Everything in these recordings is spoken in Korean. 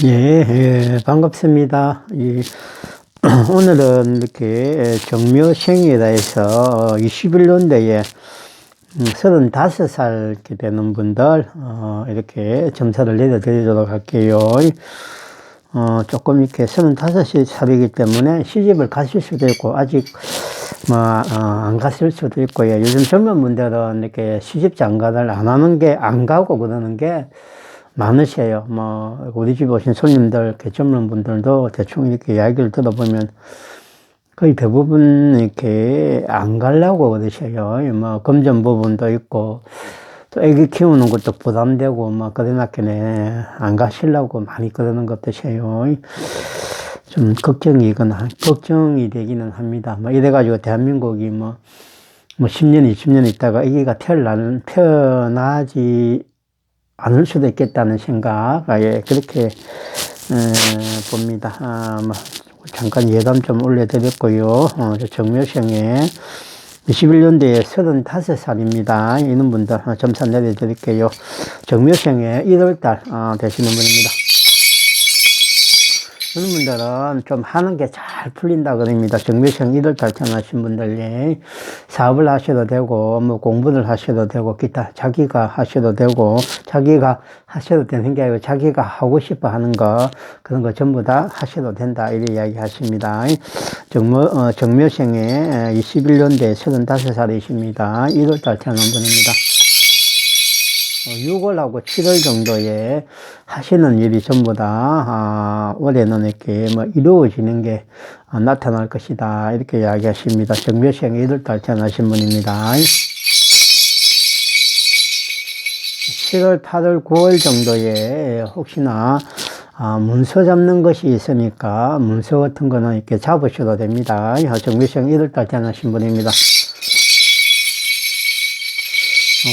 예, 예, 반갑습니다. 오늘은 이렇게 정묘생이라 해서 21년도에 35살 이렇게 되는 분들, 이렇게 점사를 내려드리도록 할게요. 조금 이렇게 35살이기 때문에 시집을 가실 수도 있고, 아직 안 갔을 수도 있고요. 요즘 젊은 분들은 이렇게 시집 장가를 안 하는 게, 안 가고 그러는 게 많으세요. 우리 집 오신 손님들, 이렇게 젊은 분들도 대충 이렇게 이야기를 들어보면 거의 대부분 이렇게 안 가려고 그러세요. 금전 부분도 있고, 또 애기 키우는 것도 부담되고, 그러나께네 안 가시려고 많이 그러는 것 같으세요. 좀 걱정이 되기는 합니다. 이래가지고 대한민국이 10년, 20년 있다가 아기가 태어나지 않을 수도 있겠다는 생각, 그렇게, 봅니다. 잠깐 예담 좀 올려드렸고요. 정묘생에 21년도에 35살입니다. 이런 분들 점사 내려드릴게요. 정묘생에 1월달, 되시는 분입니다. 그런 분들은 좀 하는 게 잘 풀린다 그럽니다. 정묘생 1월달 태어나신 분들, 예. 사업을 하셔도 되고, 공부를 하셔도 되고, 기타 자기가 하셔도 되고, 자기가 하셔도 되는 게 아니고, 자기가 하고 싶어 하는 거, 그런 거 전부 다 하셔도 된다. 이렇게 이야기 하십니다. 정묘생에 21년도에 35살이십니다. 1월달 태어난 분입니다. 6월하고 7월 정도에 하시는 일이 전부 다, 올해는 이렇게 이루어지는 게 나타날 것이다. 이렇게 이야기하십니다. 정묘생 1월달 태어나신 분입니다. 7월, 8월, 9월 정도에 혹시나, 문서 잡는 것이 있으니까 문서 같은 거는 이렇게 잡으셔도 됩니다. 정묘생 1월달 태어나신 분입니다.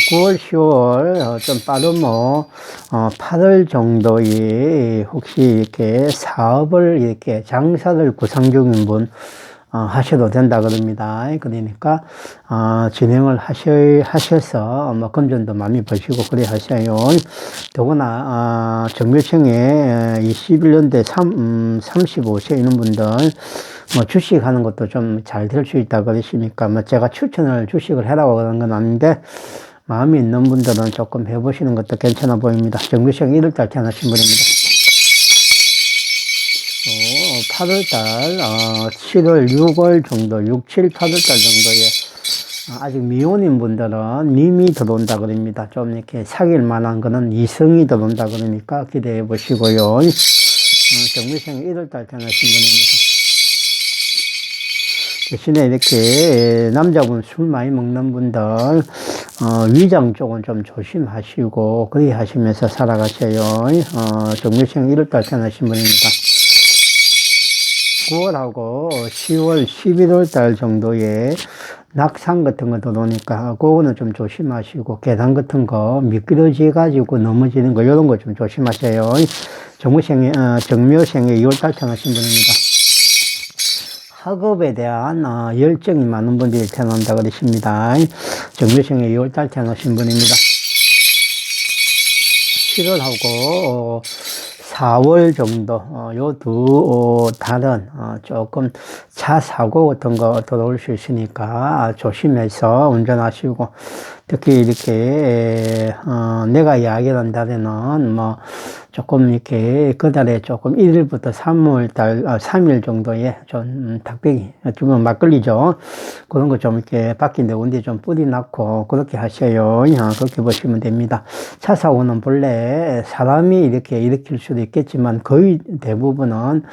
9월, 10월, 좀 빠르면, 8월 정도에 혹시 이렇게 사업을 이렇게 장사를 구상 중인 분, 하셔도 된다 그럽니다. 그러니까, 진행을 하셔서, 금전도 많이 버시고 그래 하셔요. 더구나, 정묘생에 21년대 35세 있는 분들, 주식 하는 것도 좀 잘 될 수 있다 그러시니까, 제가 추천을 주식을 해라고 그러는 건 아닌데, 마음이 있는 분들은 조금 해보시는 것도 괜찮아 보입니다. 정묘생 1월달 태어나신 분입니다. 8월달, 7월, 6월 정도, 6, 7, 8월달 정도에 아직 미혼인 분들은 님이 들어온다 그럽니다. 좀 이렇게 사귈 만한 거는 이성이 들어온다 그러니까 기대해 보시고요. 정묘생 1월달 태어나신 분입니다. 대신에 이렇게 남자분 술 많이 먹는 분들, 위장 쪽은 좀 조심하시고, 그리 하시면서 살아가셔요. 정묘생 1월달 태어나신 분입니다. 9월하고 10월, 11월달 정도에 낙상 같은 거 들어오니까, 그거는 좀 조심하시고, 계단 같은 거 미끄러져가지고 넘어지는 거, 이런 거 좀 조심하세요. 정묘생에 2월달 태어나신 분입니다. 학업에 대한 열정이 많은 분들이 태어난다 그러십니다. 정묘생에 2월달 태어나신 분입니다. 7월하고 4월 정도, 요 두 달은 조금 차 사고 같은 거 들어올 수 있으니까 조심해서 운전하시고, 특히 이렇게 내가 이야기하는 달에는 조금 이렇게 그 달에 조금 1일부터 3월달 3일 정도에 좀 닭배기 주면 막걸리죠. 그런 거 좀 이렇게 바뀐데 온데 좀 뿌리 낳고 그렇게 하셔요. 그렇게 보시면 됩니다. 차 사고는 본래 사람이 이렇게 일으킬 수도 있겠지만 거의 대부분은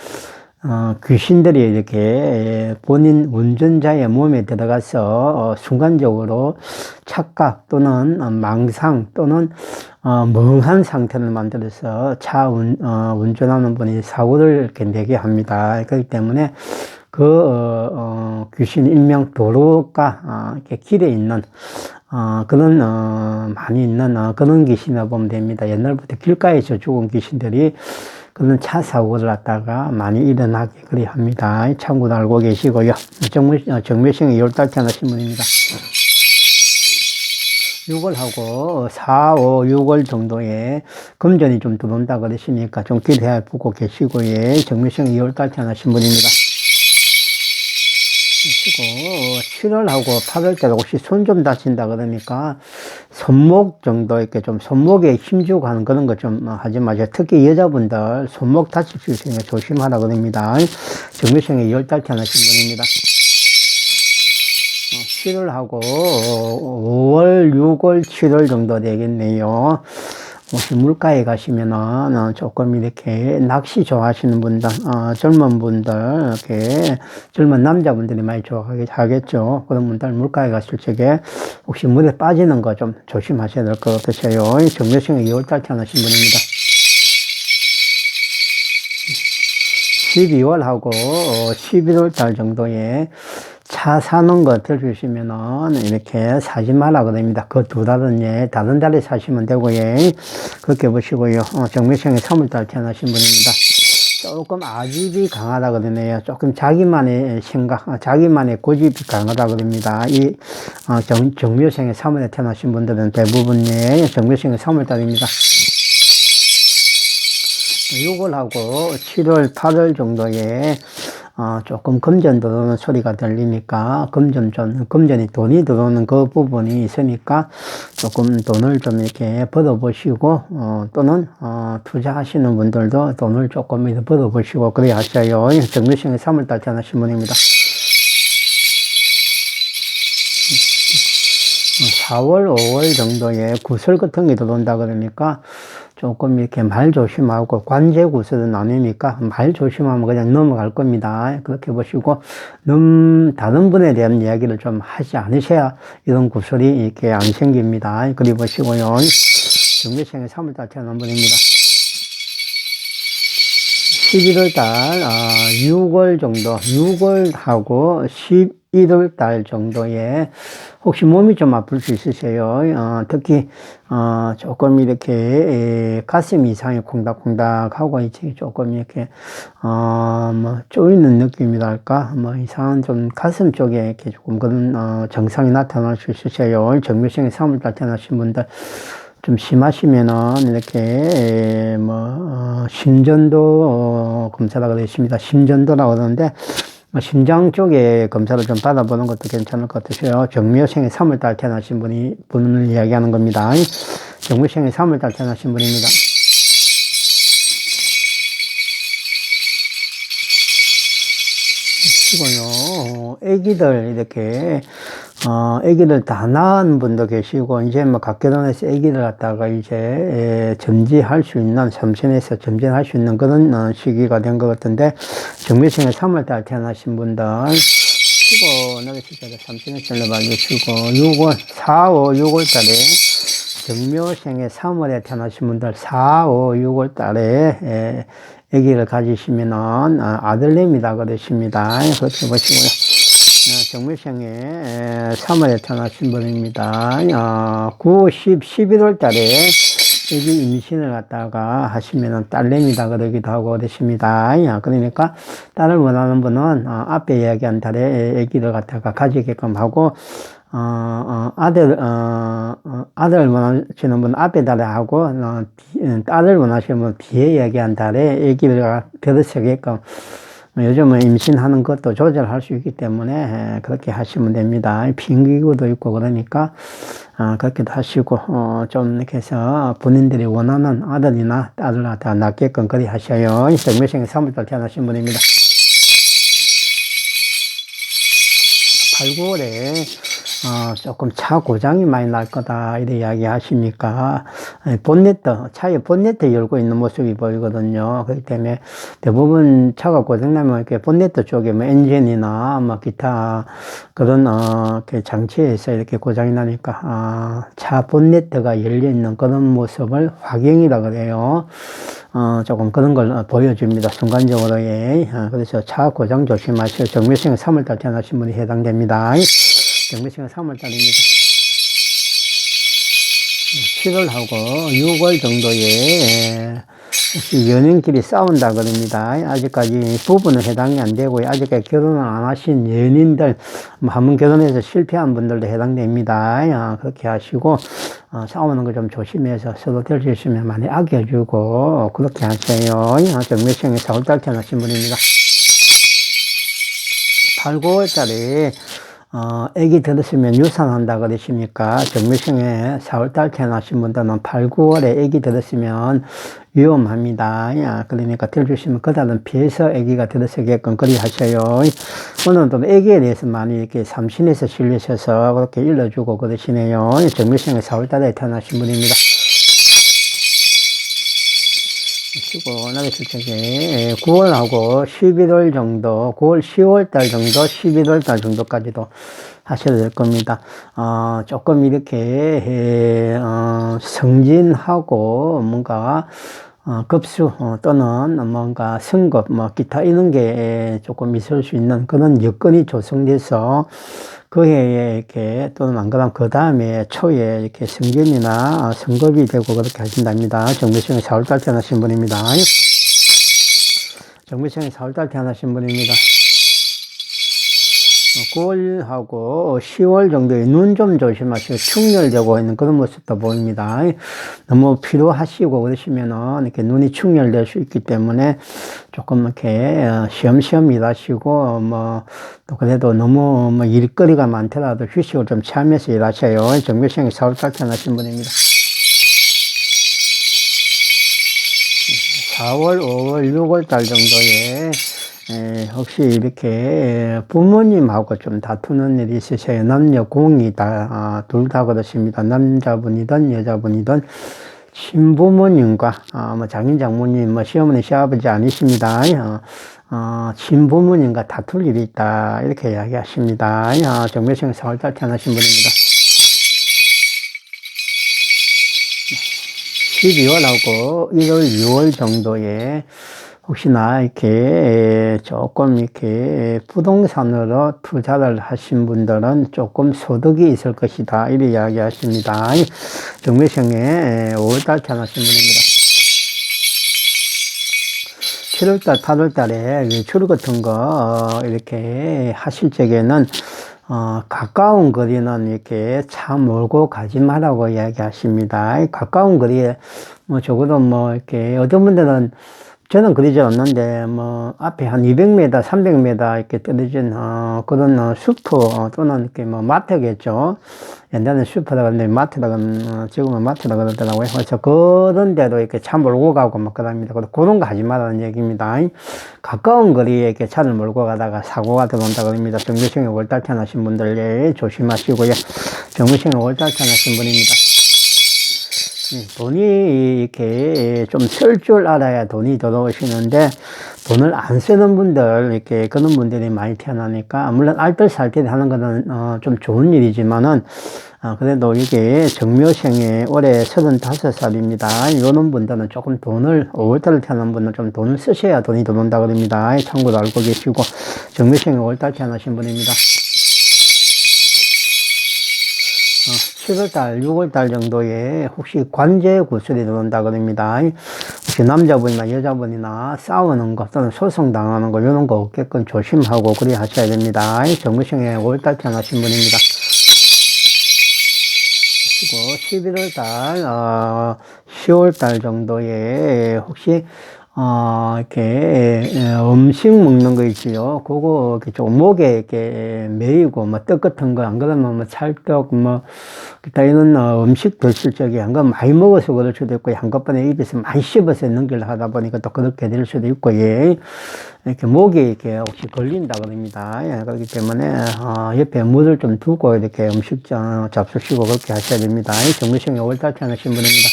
귀신들이 이렇게 본인 운전자의 몸에 들어가서 순간적으로 착각 또는 망상 또는 멍한 상태를 만들어서 운전하는 분이 사고를 이렇게 내게 합니다. 그렇기 때문에 귀신 일명 도로가 이렇게 길에 있는 그런 많이 있는 그런 귀신이라 보면 됩니다. 옛날부터 길가에서 죽은 귀신들이 그런 차 사고를 갖다가 많이 일어나게 그리 합니다. 참고로 알고 계시고요. 정묘생 2월달 태어나신 분입니다. 6월 하고 4, 5, 6월 정도에 금전이 좀 들어온다 그러시니까 좀 기대해 보고 계시고, 예. 정묘생 2월달 태어나신 분입니다. 그리고 7월하고 8월달 혹시 손 좀 다친다 그러니까 손목 정도 이렇게 좀 손목에 힘주고 하는 그런 거 좀 하지 마세요. 특히 여자분들 손목 다칠 수 있으니까 조심하라 그럽니다. 정묘생에 2월달 태어나신 분입니다. 7월하고 5월, 6월, 7월 정도 되겠네요. 혹시 물가에 가시면은 조금 이렇게 낚시 좋아하시는 분들, 젊은 분들, 이렇게 젊은 남자분들이 많이 좋아하겠죠. 그런 분들 물가에 갔을 적에 혹시 물에 빠지는 거 좀 조심하셔야 될 것 같으세요. 정묘생에 2월달 태어나신 분입니다. 12월하고 11월 달 정도에 차 사는 거 들으시면은 이렇게 사지 말라 그럽니다. 그 두 달은 예, 다른 달에 사시면 되고, 예. 그렇게 보시고요. 정묘생에 3월달 태어나신 분입니다. 조금 아집이 강하다 그러네요. 조금 자기만의 생각, 자기만의 고집이 강하다 그럽니다. 이, 정묘생에 3월에 태어나신 분들은 대부분 예, 정묘생에 3월달입니다. 6월하고 7월, 8월 정도에 조금 금전 들어오는 소리가 들리니까 금전이 돈이 들어오는 그 부분이 있으니까 조금 돈을 좀 이렇게 벌어보시고, 또는, 투자하시는 분들도 돈을 조금 벌어보시고, 그래야 하셔요. 정묘생에 3월달 태어나신 분입니다. 4월, 5월 정도에 구설 같은 게 들어온다 그러니까 조금 이렇게 말 조심하고 관제 구설은 아니니까 말 조심하면 그냥 넘어갈 겁니다. 그렇게 보시고 다른 분에 대한 이야기를 좀 하지 않으셔야 이런 구설이 이렇게 안 생깁니다. 그리 보시고요. 정묘생에 3월달 태어난 분입니다. 11월 달, 6월 정도, 6월하고 11월 달 정도에 혹시 몸이 좀 아플 수 있으세요. 특히, 조금 이렇게, 가슴 이상이 콩닥콩닥하고, 이제 조금 이렇게, 쪼이는 느낌이랄까, 이상한 좀 가슴 쪽에 이렇게 조금 그런, 증상이 나타날 수 있으세요. 정묘생에 3월달 태어나신 분들, 좀 심하시면은 이렇게 심전도 검사라고 되어 있습니다. 심전도라고 그러는데 심장 쪽에 검사를 좀 받아보는 것도 괜찮을 것 같으세요. 정묘생에 3월달 태어나신 분을 이야기하는 겁니다. 정묘생에 3월달 태어나신 분입니다. 그리고요, 애기들 이렇게 애기를 다 낳은 분도 계시고, 이제 각계동에서 애기를 갖다가 이제, 점지할 수 있는, 삼선에서 점진할 수 있는 그런 시기가 된 것 같은데, 정묘생에 3월달 태어나신 분들, 시고, 시절에 삼선에서 알려주시고, 6월, 4, 5, 6월 달에, 정묘생에 3월에 태어나신 분들, 4, 5, 6월 달에, 애기를 가지시면은, 아들내미다 그러십니다. 그렇게 보시고요. 정묘생에 3월에 태어나신 분입니다. 9, 10, 11월 달에 애기 임신을 갖다가 하시면은 딸내미다 그러기도 하고 그러십니다. 그러니까 딸을 원하는 분은 앞에 이야기한 달에 애기를 갖다가 가지게끔 하고 아들을 원하시는 분은 앞에 달에 하고, 딸을 원하시는 분은 뒤에 이야기한 달에 애기를 들으시게끔 요즘은 임신하는 것도 조절할 수 있기 때문에 그렇게 하시면 됩니다. 핑기구도 있고 그러니까 그렇게도 하시고 좀 이렇게 해서 본인들이 원하는 아들이나 딸을 다 낳게끔 그리 하셔요. 정묘생에 3월달 태어나신 분입니다. 8, 9월에 조금 차 고장이 많이 날 거다 이렇게 이야기 하시니까 차의 본네트 열고 있는 모습이 보이거든요. 그렇기 때문에 대부분 차가 고장나면 이렇게 본네트 쪽에 엔진이나 기타 그런 장치에서 이렇게 고장이 나니까 차 본네트가 열려 있는 그런 모습을 화경이라 그래요. 조금 그런 걸 보여줍니다. 순간적으로. 예. 그래서 차 고장 조심하시고 정묘생에 3월달 태어나신 분이 해당됩니다. 정묘생은 3월달입니다. 7월하고 6월 정도에 혹시 연인끼리 싸운다 그럽니다. 아직까지 부부는 해당이 안 되고요. 아직까지 결혼을 안 하신 연인들, 뭐 한번 결혼해서 실패한 분들도 해당됩니다. 그렇게 하시고, 싸우는 거 좀 조심해서 서로 될 수 있으면 많이 아껴주고, 그렇게 하세요. 정묘생에 4월달 태어나신 분입니다. 8, 9월달에 애기 들었으면 유산한다 그러십니까? 정묘생에 4월달 태어나신 분들은 8, 9월에 애기 들었으면 위험합니다. 그러니까 들어주시면 그다음 피해서 애기가 들어서게끔 그리 하셔요. 오늘은 또 애기에 대해서 많이 이렇게 삼신에서 실리셔서 그렇게 일러주고 그러시네요. 정묘생에 4월달에 태어나신 분입니다. 시원하게 실적에 9월하고 11월 정도, 9월, 10월 달 정도, 11월 달 정도까지도 하셔야 될 겁니다. 조금 이렇게, 승진하고 뭔가, 급수, 또는 뭔가 승급, 뭐, 기타 이런 게 조금 있을 수 있는 그런 여건이 조성돼서 그 해에 이렇게 또는 안 그러면 그 다음에 초에 이렇게 승진이나 승급이 되고 그렇게 하신답니다. 정묘생에 4월달 태어나신 분입니다. 정묘생에 4월달 태어나신 분입니다. 9월하고 10월 정도에 눈 좀 조심하시고 충혈되고 있는 그런 모습도 보입니다. 너무 피로하시고 그러시면은 이렇게 눈이 충혈될 수 있기 때문에 조금 이렇게 쉬엄쉬엄 일하시고 뭐 또 그래도 너무 뭐 일거리가 많더라도 휴식을 좀 취하면서 일하셔요. 정묘생에 4월달 태어나신 분입니다. 4월, 5월, 6월 달 정도에 혹시 이렇게 부모님하고 좀 다투는 일이 있으셔요. 남녀 공이 다, 둘 다 그렇습니다. 남자분이든 여자분이든 친부모님과, 뭐 장인, 장모님, 뭐 시어머니, 시아버지 아니십니다. 친부모님과 다툴 일이 있다. 이렇게 이야기하십니다. 정묘생 4월달 태어나신 분입니다. 12월하고 1월, 2월 정도에 혹시나 이렇게 조금 이렇게 부동산으로 투자를 하신 분들은 조금 소득이 있을 것이다. 이렇게 이야기하십니다. 정묘생에 5월달 태어나신 분입니다. 7월달, 8월달에 외출 같은 거 이렇게 하실 적에는 가까운 거리는 이렇게 차 몰고 가지 말라고 이야기하십니다. 가까운 거리에 뭐 적어도 뭐 이렇게 어떤 분들은 저는 그러지 않는데, 뭐, 앞에 한 200m, 300m 이렇게 떨어진, 그런 슈퍼, 또는 이렇게 뭐, 마트겠죠. 옛날에는 슈퍼라 그러는데, 마트라 지금은 마트라 그러더라고요. 그래서 그런 데도 이렇게 차 몰고 가고 막 그럽니다. 그런 거 하지 말라는 얘기입니다. 가까운 거리에 이렇게 차를 몰고 가다가 사고가 들어온다 그럽니다. 정규생에 월달 태어나신 분들, 예, 조심하시고요. 정규생에 월달 태어나신 분입니다. 돈이 이렇게 좀 쓸 줄 알아야 돈이 들어오시는데 돈을 안 쓰는 분들 이렇게 그런 분들이 많이 태어나니까 물론 알뜰살뜰 하는 거는 좀 좋은 일이지만은 그래도 이게 정묘생에 올해 35살입니다. 이런 분들은 조금 돈을 5월달에 태어난 분은 좀 돈을 쓰셔야 돈이 들어온다 그럽니다. 참고로 알고 계시고 정묘생에 5월달 태어나신 분입니다. 7월달, 6월달 정도에 혹시 관제 구설이 들어온다 그럽니다. 혹시 남자분이나 여자분이나 싸우는 것 또는 소송당하는 거 이런 거 없게끔 조심하고 그리 하셔야 됩니다. 정묘생에 5월달 태어나신 분입니다. 그리고 11월달, 10월달 정도에 혹시 이렇게, 음식 먹는 거 있지요. 그거, 이렇게 좀 목에 이렇게 메이고, 뭐, 떡 같은 거, 안 그러면 뭐, 찰떡, 뭐, 기타 이런 음식 드실 적에 한 건 많이 먹어서 그럴 수도 있고, 한꺼번에 입에서 많이 씹어서 넘기려 하다 보니까 또 그렇게 될 수도 있고, 예. 이렇게 목에 이렇게 혹시 걸린다 그럽니다. 예, 그렇기 때문에, 옆에 물을 좀 두고 이렇게 음식 잡수시고 그렇게 하셔야 됩니다. 정규생에 5월달 태어나신 분입니다.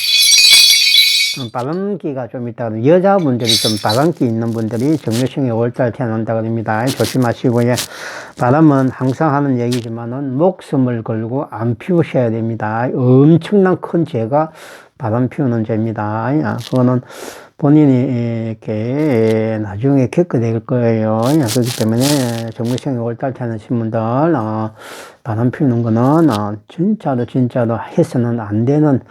바람기가 좀 있다. 여자분들이 좀 바람기 있는 분들이 정묘생에 5월달 태어난다 그럽니다. 조심하시고요. 바람은 항상 하는 얘기지만은 목숨을 걸고 안 피우셔야 됩니다. 엄청난 큰 죄가 바람 피우는 죄입니다. 그거는 본인이 이렇게 나중에 겪게 될 거예요. 그렇기 때문에 정묘생에 5월달 태어나신 분들 바람 피우는 거는 진짜로 해서는 안 되는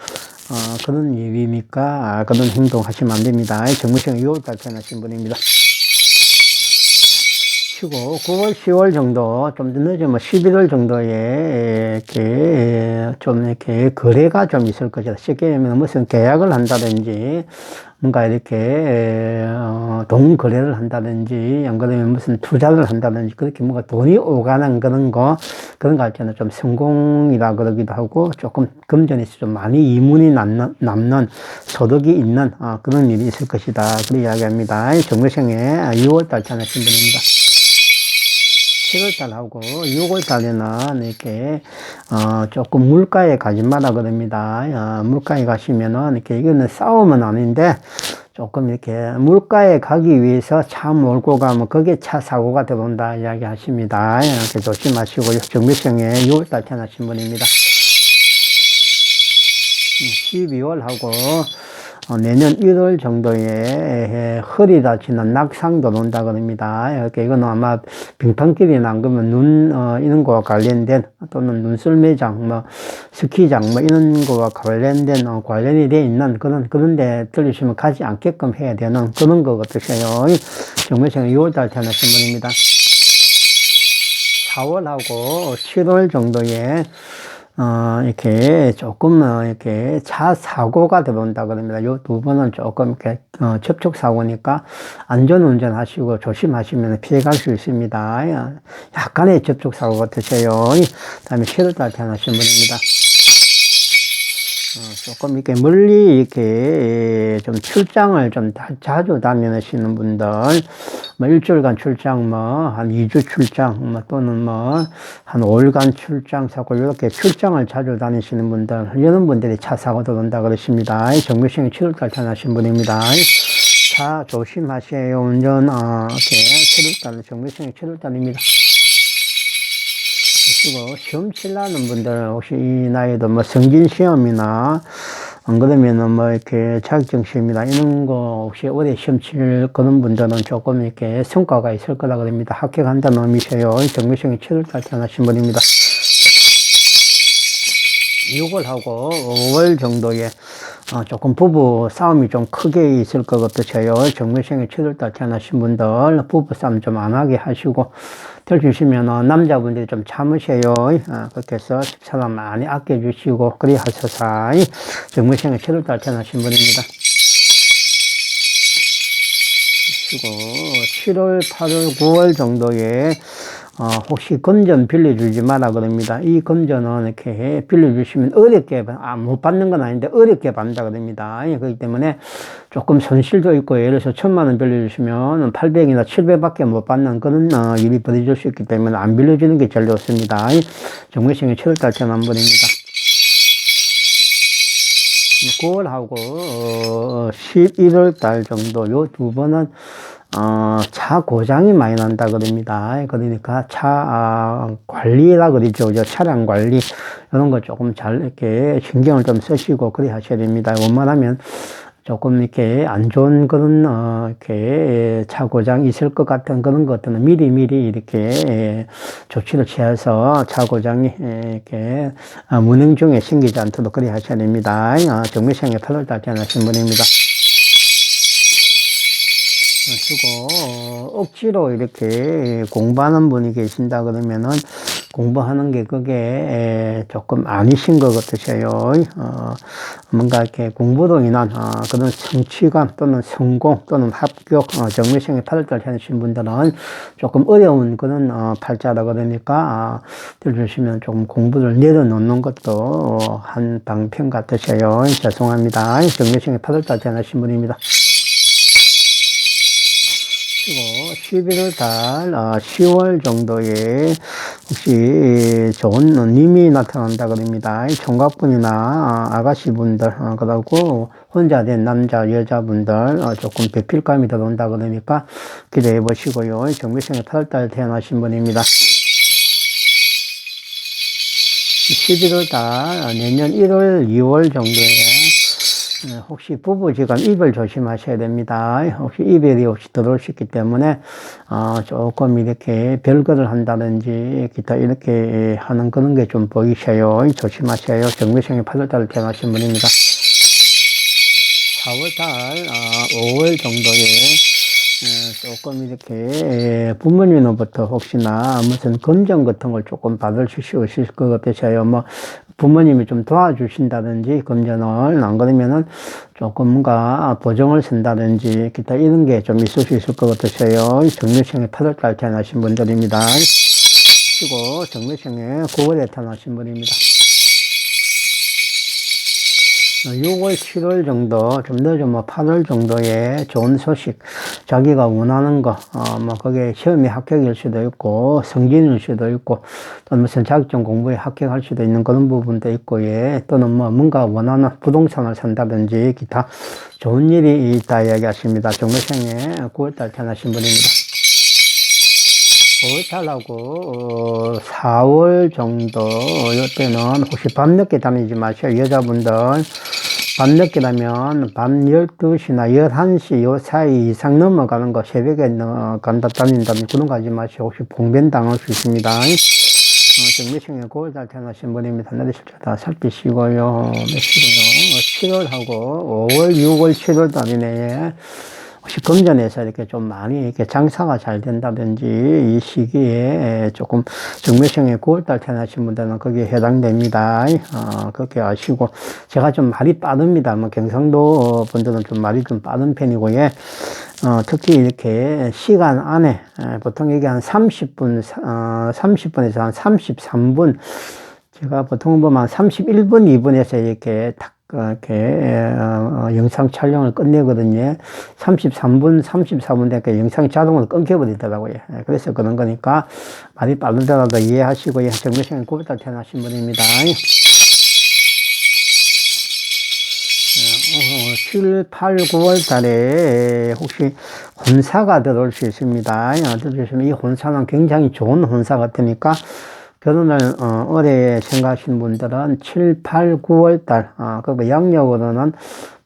그런 일이니까 그런 행동 하시면 안 됩니다. 정무시행 6월달 태어나신 분입니다. 쉬고 9월, 10월 정도 좀 늦으면 11월 정도에 이렇게 좀 이렇게 거래가 좀 있을 것이다. 쉽게 얘기하면 무슨 계약을 한다든지 뭔가 이렇게 돈 거래를 한다든지 안 그러면 무슨 투자를 한다든지 그렇게 뭔가 돈이 오가는 그런 거 할 때는 좀 성공이라 그러기도 하고 조금 금전에서 좀 많이 이문이 남는 소득이 있는 그런 일이 있을 것이다. 그렇게 이야기합니다. 정묘생에 6월달 태어나신 분입니다. 7월달하고 6월달에는 이렇게 조금 물가에 가지 마라 그럽니다. 물가에 가시면은 이렇게 이거는 싸움은 아닌데 조금 이렇게 물가에 가기 위해서 차 몰고 가면 그게 차 사고가 들어온다 이야기 하십니다. 이렇게 조심하시고요. 정묘생에 6월달 태어나신 분입니다. 12월하고 내년 1월 정도에 허리 다치는 낙상도 온다 그럽니다. 이렇게 이거는 아마 빙판길이나 안 그러면 눈 이런 거와 관련된 또는 눈썰 매장 뭐 스키장 뭐 이런 거와 관련된 관련이 돼 있는 그런데 들리시면 가지 않게끔 해야 되는 그런 거 같으세요. 정묘생 6월달 태어나신 분입니다. 4월하고 7월 정도에 이렇게 조금 이렇게 차 사고가 들어온다 그럽니다. 요 두 번은 조금 이렇게 접촉 사고니까 안전 운전하시고 조심하시면 피해갈 수 있습니다. 약간의 접촉 사고 같으세요. 다음에 7월달 태어나신 분입니다. 조금 이렇게 멀리 이렇게 좀 출장을 좀 자주 다니시는 분들, 뭐 일주일간 출장, 뭐 한 2주 출장, 뭐 또는 뭐 한 5일간 출장 사고 이렇게 출장을 자주 다니시는 분들, 이런 분들이 차 사고 들어온다 그러십니다. 정묘생 7월달 태어나신 분입니다. 차 조심하세요. 운전, 이렇게 7월달, 정묘생 7월달입니다. 그리고 시험 치려는 분들 혹시 이 나이도 뭐 성진 시험이나 안 그러면은 뭐 이렇게 자격증 시험이나 이런 거 혹시 올해 시험 칠 그런 분들은 조금 이렇게 성과가 있을 거라 그럽니다. 합격한다는 의미세요. 정묘생이 7월달 태어나신 분입니다. 6월하고 5월 정도에 조금 부부 싸움이 좀 크게 있을 것 같으세요. 정묘생이 7월달 태어나신 분들 부부 싸움 좀 안 하게 하시고 들주시면 남자분들이 좀 참으세요. 그렇게 해서 집사람 많이 아껴주시고 그리 하셔서 정묘생이 7월달 태어나신 분입니다. 그리고 7월, 8월, 9월 정도에 혹시 건전 빌려주지 마라 그럽니다. 이 건전은 이렇게 빌려주시면 어렵게, 못 받는 건 아닌데 어렵게 받는다 그럽니다. 그렇기 때문에 조금 손실도 있고, 예를 들어서 1,000만 원 빌려주시면 800이나 700밖에 못 받는 그런 일이 벌어질 수 있기 때문에 안 빌려주는 게 제일 좋습니다. 정묘생이 7월달 태어난 분입니다. 9월하고 11월 달 정도 요 두 번은 차 고장이 많이 난다 그럽니다. 그러니까 차 관리라 그러죠. 차량 관리 이런 거 조금 잘 이렇게 신경을 좀 쓰시고 그래 하셔야 됩니다. 웬만하면 조금 이렇게 안 좋은 그런 이렇게 차 고장 있을 것 같은 그런 것들은 미리 이렇게 조치를 취해서 차 고장이 이렇게 운행 중에 생기지 않도록 그래 하셔야 됩니다. 정묘생에 8월달 태어나신 분입니다. 그리고 억지로 이렇게 공부하는 분이 계신다 그러면은 공부하는 게 그게 조금 아니신 것 같으세요. 뭔가 이렇게 공부로 인한 그런 성취감 또는 성공 또는 합격, 정묘생에 8월달 태어나신 분들은 조금 어려운 그런 팔자라 그러니까 들으시면 조금 공부를 내려놓는 것도 한 방편 같으세요. 죄송합니다. 정묘생에 8월달 태어나신 분입니다. 그리고 11월 달, 10월 정도에 혹시 좋은 님이 나타난다 그럽니다. 총각분이나 아가씨분들, 그리고 혼자 된 남자, 여자분들 조금 배필감이 들어온다 그러니까 기대해 보시고요. 정묘생에 8월달 태어나신 분입니다. 11월 달, 내년 1월, 2월 정도에 혹시 부부지간 이별 조심하셔야 됩니다. 혹시 이별이 혹시 들어올 수 있기 때문에 조금 이렇게 별거를 한다든지 기타 이렇게 하는 그런 게 좀 보이셔요. 조심하세요. 정묘생에 8월달 태어나신 분입니다. 4월달, 5월 정도에 조금 이렇게 부모님으로부터 혹시나 무슨 검정 같은 걸 조금 받으실 수 있을 것 같아서요. 뭐 부모님이 좀 도와주신다든지 검전을 안 그러면은 조금 뭔가 보정을 쓴다든지 기타 이런 게 좀 있을 수 있을 것 같아서요. 정묘생에 8월달 태어나신 분들입니다. 그리고 정묘생에 9월에 태어나신 분입니다. 6월, 7월 정도, 좀 늦어, 8월 정도에 좋은 소식, 자기가 원하는 거, 그게 시험에 합격일 수도 있고, 성진일 수도 있고, 또는 무슨 자격증 공부에 합격할 수도 있는 그런 부분도 있고, 예, 또는 뭔가 원하는 부동산을 산다든지, 기타 좋은 일이 있다 이야기하십니다. 정묘생에 9월달 태어나신 분입니다. 5월달하고 4월 정도 이때는 혹시 밤늦게 다니지 마세요. 여자분들 밤늦게 다면 밤 12시나 11시 요 사이 이상 넘어가는 거 새벽에 간다 다닌다면 그런 거 하지 마세요. 혹시 봉변 당할 수 있습니다. 정미생에 9월달 태어나신 분입니다. 내리실 때 다 살피시고요. 몇시고요 7월하고 5월, 6월, 7월 달이네. 혹시 금전에서 이렇게 좀 많이 이렇게 장사가 잘 된다든지 이 시기에 조금 정묘생에 9월달 태어나신 분들은 거기에 해당됩니다. 그렇게 아시고 제가 좀 말이 빠릅니다. 경상도 분들은 좀 말이 좀 빠른 편이고 예. 특히 이렇게 시간 안에 보통 이게 한 30분, 30분에서 한 33분 제가 보통 보면 31분, 2분에서 이렇게 딱 영상 촬영을 끝내거든요. 33분, 34분 되니까 영상이 자동으로 끊겨버리더라고요. 그래서 그런 거니까 말이 빠르더라도 이해하시고, 정묘생에 9월달 태어나신 분입니다. 7, 8, 9월 달에 혹시 혼사가 들어올 수 있습니다. 이 혼사는 굉장히 좋은 혼사 같으니까 결혼을 올해 생각하시는 분들은 7, 8, 9월 달, 그리고 양력으로는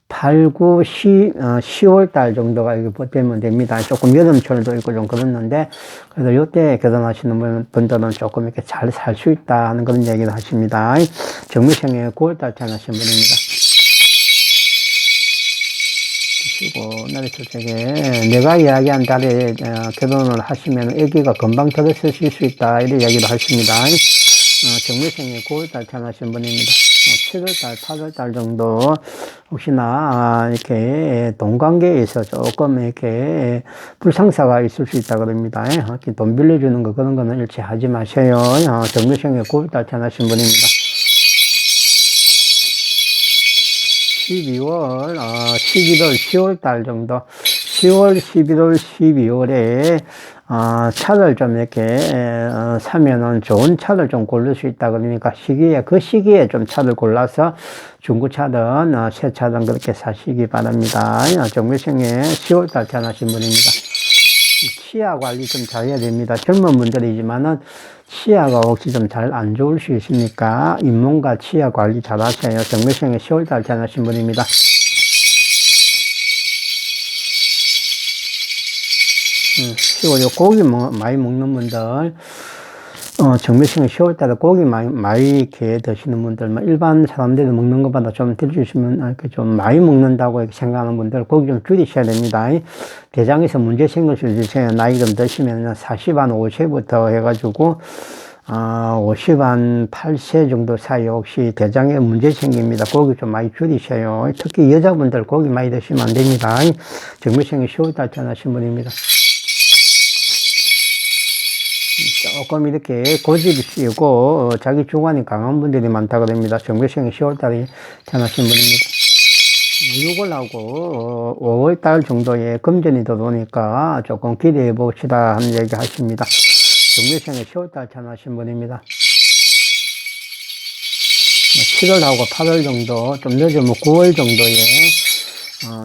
8, 9, 10월 달 정도가 되면 됩니다. 조금 여름철도 있고 좀 그렇는데, 그래서 요때 결혼하시는 분들은 조금 이렇게 잘 살 수 있다 하는 그런 얘기를 하십니다. 정미생에 9월 달 태어나신 분입니다. 그리고 나리초책에 내가 이야기한 달에 결혼을 하시면 아기가 금방 들어서실 수 있다 이런 이야기를 하십니다. 정미생에 9월달 태어나신 분입니다. 7월달, 8월달 정도 혹시나 이렇게 돈관계에서 조금 이렇게 불상사가 있을 수 있다 그럽니다. 돈 빌려주는 거 그런 거는 일체 하지 마세요. 정미생에 9월달 태어나신 분입니다. 12월, 11월, 10월 달 정도, 10월, 11월, 12월에, 차를 좀 이렇게, 사면은 좋은 차를 좀 고를 수 있다. 그러니까 그 시기에 좀 차를 골라서 중고차든, 새 차든 그렇게 사시기 바랍니다. 정묘생에 10월 달 태어나신 분입니다. 치아 관리 좀 잘해야 됩니다. 젊은 분들이지만은 치아가 혹시 좀 잘 안 좋을 수 있으니까 잇몸과 치아 관리 잘 하세요. 정묘생에 10월달 태어나신 분입니다. 그리고 고기 많이 먹는 분들, 정묘생에 10월달에 고기 많이 이렇게 드시는 분들, 일반 사람들이 먹는 것보다 좀 드셔주시면, 이렇게 좀 많이 먹는다고 이렇게 생각하는 분들, 고기 좀 줄이셔야 됩니다. 대장에서 문제 생길 수 있으세요. 나이 좀 드시면 40한 5세부터 해가지고, 50한 8세 정도 사이에 혹시 대장에 문제 생깁니다. 고기 좀 많이 줄이셔요. 특히 여자분들 고기 많이 드시면 안 됩니다. 정묘생에 10월달 태어나신 분입니다. 조금 이렇게 고집이 세고 자기 주관이 강한 분들이 많다고 합니다. 정묘생에 10월달에 태어나신 분입니다. 6월하고 5월달 정도에 금전이 들어오니까 조금 기대해 봅시다 하는 얘기 하십니다. 정묘생에 10월달 태어나신 분입니다. 7월하고 8월 정도, 좀 늦으면 9월 정도에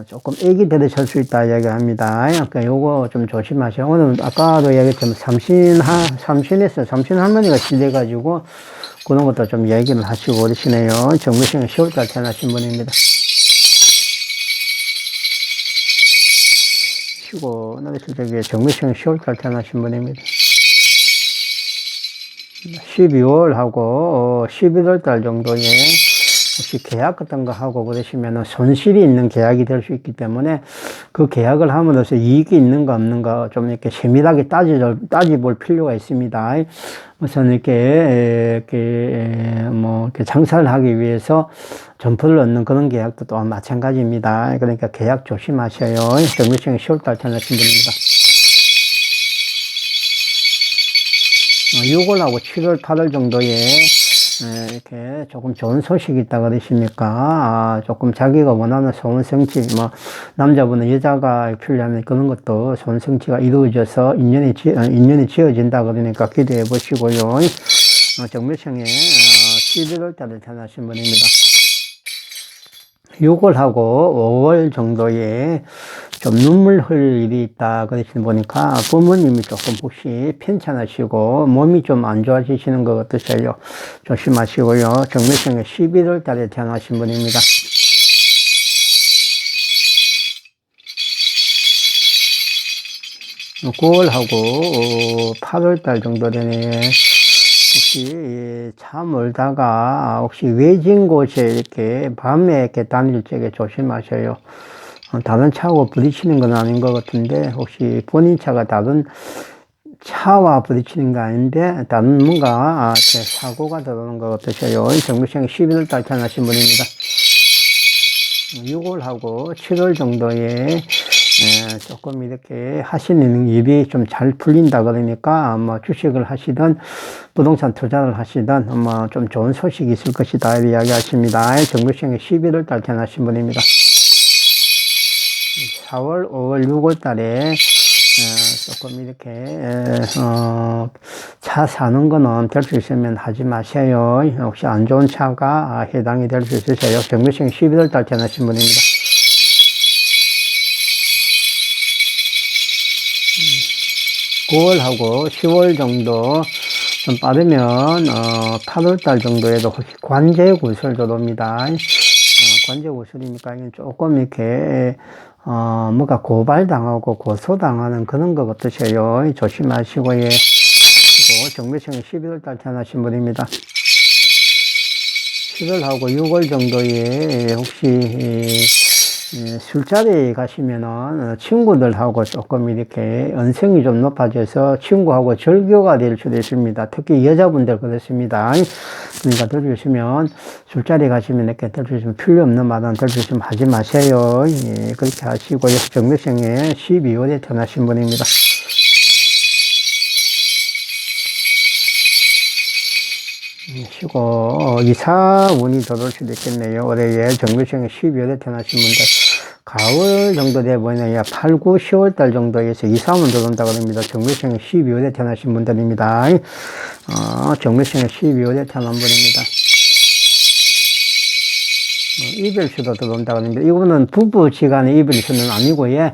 조금 애기 들으실 수 있다 이야기합니다. 그러니까 요거 좀 조심하세요. 오늘 아까도 얘기했지만 삼신 할머니가 시대가지고 그런 것도 좀 얘기를 하시고 그러시네요. 정묘생에 10월달 태어나신 분입니다. 쉬고 나리실 적에 정묘생에 10월달 태어나신 분입니다. 12월하고 11월달 정도에 혹시 계약 같은 거 하고 그러시면은 손실이 있는 계약이 될 수 있기 때문에 그 계약을 함으로써 이익이 있는가 없는가 좀 이렇게 세밀하게 따져볼 필요가 있습니다. 우선 이렇게 장사를 하기 위해서 점포를 얻는 그런 계약도 또한 마찬가지입니다. 그러니까 계약 조심하셔요. 정규시행 10월달 태어나신 분입니다. 6월하고 7월, 8월 정도에 이렇게 조금 좋은 소식이 있다 그러시니까 조금 자기가 원하는 소원 성취, 뭐 남자분은 여자가 필요하면 그런 것도 소원 성취가 이루어져서 인연이 지어진다 그러니까 기대해 보시고요. 정묘생에 11월 달에 태어나신 분입니다. 6월하고 5월 정도에 좀 눈물 흘릴 일이 있다 그러시는 보니까 부모님이 조금 혹시 편찮으시고 몸이 좀 안 좋아지시는 것 같으세요. 조심하시고요. 정묘생에 11월 달에 태어나신 분입니다. 9월하고 8월 달 정도 되네. 혹시 차 몰다가 혹시 외진 곳에 이렇게 밤에 이렇게 다닐 적에 조심하셔요. 다른 차하고 부딪히는 건 아닌 것 같은데 혹시 본인 차가 다른 차와 부딪히는 거 아닌데 다른 뭔가 사고가 들어오는 것 같으셔요. 정규시행 11월 달 태어나신 분입니다. 6월하고 7월 정도에 조금 이렇게 하시는 일이 좀 잘 풀린다 그러니까 뭐 주식을 하시든 부동산 투자를 하시든 뭐 좀 좋은 소식이 있을 것이다 이야기 하십니다. 정규시행 11월 달 태어나신 분입니다. 4월, 5월, 6월 달에 조금 이렇게 차 사는 거는 될 수 있으면 하지 마세요. 혹시 안 좋은 차가 해당이 될 수 있으세요. 정규시행 11월 달 태어나신 분입니다. (9월하고 10월) 정도 좀 빠르면 8월 달 정도에도 혹시 관제구설 들어옵니다. 관제구설이니까 이게 조금 이렇게 뭔가 고발당하고 고소당하는 그런 것 같으세요. 조심하시고 예. 그리고 정묘생이 11월 달 태어나신 분입니다. 7월하고 6월 정도에 혹시 술자리에 가시면은 친구들하고 조금 이렇게 언성이 좀 높아져서 친구하고 절교가 될 수도 있습니다. 특히 여자분들 그렇습니다. 그러니까 들으시면 술자리에 가시면 이렇게 들으시면 필요 없는 말은 들으시면 하지 마세요. 예, 그렇게 하시고요. 정묘생에 12월에 태어나신 분입니다. 쉬고 이사운이 들어올 수도 있겠네요. 올해에 정묘생에 12월에 태어나신 분들 가을 정도 돼 보이네요. 8, 9, 10월 달 정도에서 이사운 들어온다고 합니다. 정묘생에 12월에 태어나신 분들입니다. 정묘생에 12월에 태어난 분입니다. 이별수도 들어온다고 합니다. 이거는 부부지간의 이별수는 아니고요.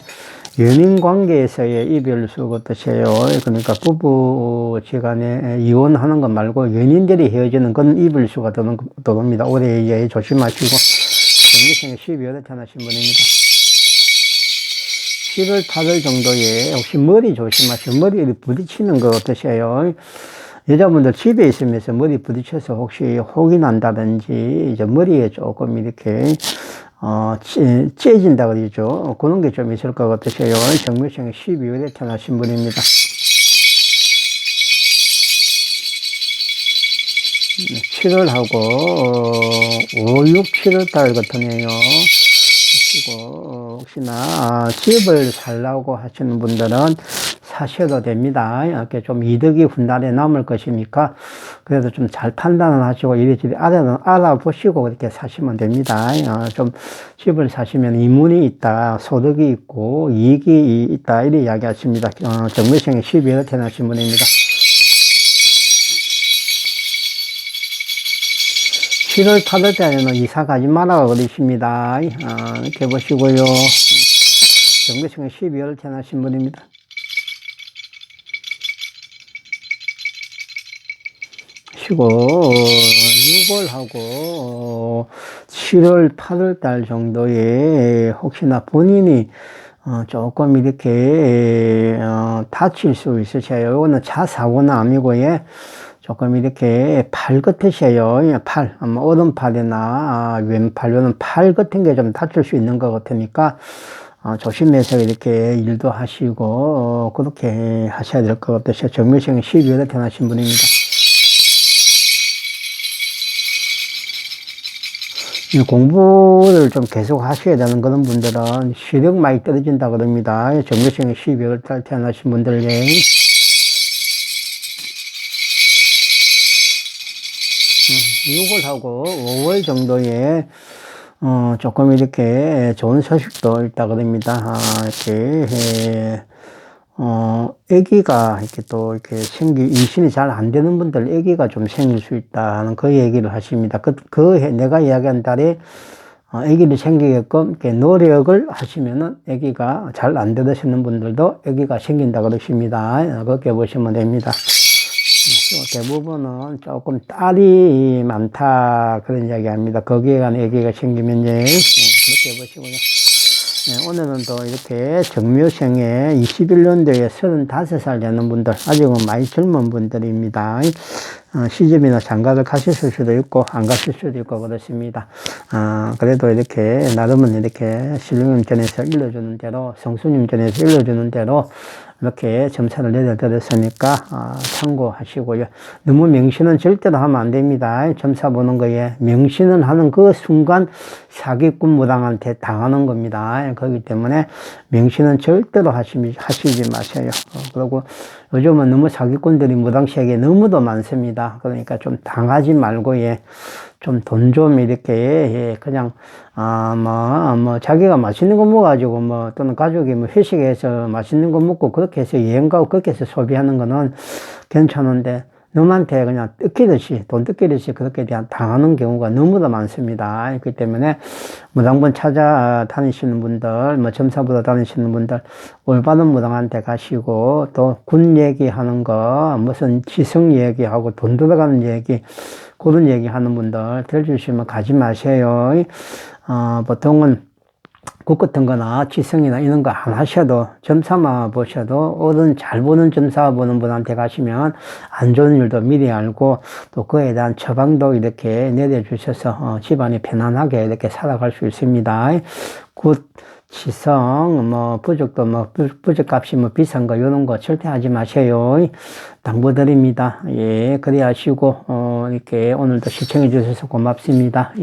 연인 관계에서의 이별수 어떠세요? 그러니까 부부지간에 이혼하는 것 말고 연인들이 헤어지는 그런 이별수가 들어옵니다. 올해 조심하시고 정기생에 12월에 태어나신 분입니다. 7월, 8월 정도에 혹시 머리 조심하시고 머리에 부딪히는 거 어떠세요? 여자분들 집에 있으면서 머리 부딪혀서 혹시 혹이 난다든지 이제 머리에 조금 이렇게 째진다 그러죠. 그런 게 좀 있을 것 같으세요. 정묘생 12월에 태어나신 분입니다. 7월하고 5, 6, 7월 달 같으네요. 그리고 혹시나 집을 살라고 하시는 분들은 사셔도 됩니다. 이렇게 좀 이득이 훗날에 남을 것이니까 그래도 좀 잘 판단을 하시고 이리저리 알아보시고 그렇게 사시면 됩니다. 좀 집을 사시면 이문이 있다, 소득이 있고 이익이 있다 이렇게 이야기하십니다. 정묘생에 12월에 태어나신 분입니다. 7월, 8월 달에는 이사 가지 말라고 그러십니다. 이렇게 보시고요. 정묘생에 12월 태어나신 분입니다. 쉬고 6월하고 7월, 8월 달 정도에 혹시나 본인이 조금 이렇게 다칠 수 있으세요. 이거는 차 사고는 아니고요. 조금 이렇게 팔 같으세요. 팔, 오른팔이나 왼팔, 이런 팔 같은 게 좀 다칠 수 있는 것 같으니까, 조심해서 이렇게 일도 하시고, 그렇게 하셔야 될 것 같으세요. 정묘생 12월에 태어나신 분입니다. 공부를 좀 계속 하셔야 되는 그런 분들은 시력 많이 떨어진다 그럽니다. 정묘생 12월 달 태어나신 분들에. 6월하고 5월 정도에 조금 이렇게 좋은 소식도 있다 그럽니다. 이렇게 아기가 이렇게 또 이렇게 임신이 잘 안 되는 분들 아기가 좀 생길 수 있다는 그 얘기를 하십니다. 내가 이야기한 달에 아기를 생기게끔 이렇게 노력을 하시면은 아기가 잘 안 되시는 분들도 아기가 생긴다 그러십니다. 그렇게 보시면 됩니다. 대부분은 조금 딸이 많다 그런 이야기 합니다. 거기에 간 아기가 생기면 그렇게 보시고요. 오늘은 또 이렇게 정묘생에 21년도에 35살 되는 분들, 아직은 많이 젊은 분들입니다. 시집이나 장가를 가셨을 수도 있고 안 가실 수도 있고 그렇습니다. 그래도 이렇게 나름은 이렇게 신령님 전에서 일러주는 대로, 성수님 전에서 일러주는 대로 이렇게 점사를 내려드렸으니까 참고하시고요. 너무 명신은 절대로 하면 안 됩니다. 점사 보는 거에 명신은 하는 그 순간 사기꾼 무당한테 당하는 겁니다. 그렇기 때문에 명신은 절대로 하시지 마세요. 그리고 요즘은 너무 사기꾼들이 무당시에게 너무도 많습니다. 그러니까 좀 당하지 말고 좀 돈 좀 이렇게 그냥 자기가 맛있는 거 먹어가지고 또는 가족이 회식해서 맛있는 거 먹고 그렇게 해서 여행 가고 그렇게 해서 소비하는 거는 괜찮은데 너한테 그냥 돈 뜯기듯이 그렇게 당하는 경우가 너무나 많습니다. 그렇기 때문에 무당분 찾아다니시는 분들, 점사 보러 다니시는 분들, 올바른 무당한테 가시고, 또 군 얘기하는 거, 무슨 지성 얘기하고 돈 들어가는 얘기, 그런 얘기 하는 분들 들어주시면 가지 마세요. 보통은 국 같은 거나 지성이나 이런 거 안 하셔도 점사만 보셔도 잘 보는 점사 보는 분한테 가시면 안 좋은 일도 미리 알고 또 그에 대한 처방도 이렇게 내려주셔서 집안이 편안하게 이렇게 살아갈 수 있습니다. 굿 지성 부적값이 비싼 거 이런 거 절대 하지 마세요. 당부드립니다. 그래 하시고 이렇게 오늘도 시청해 주셔서 고맙습니다.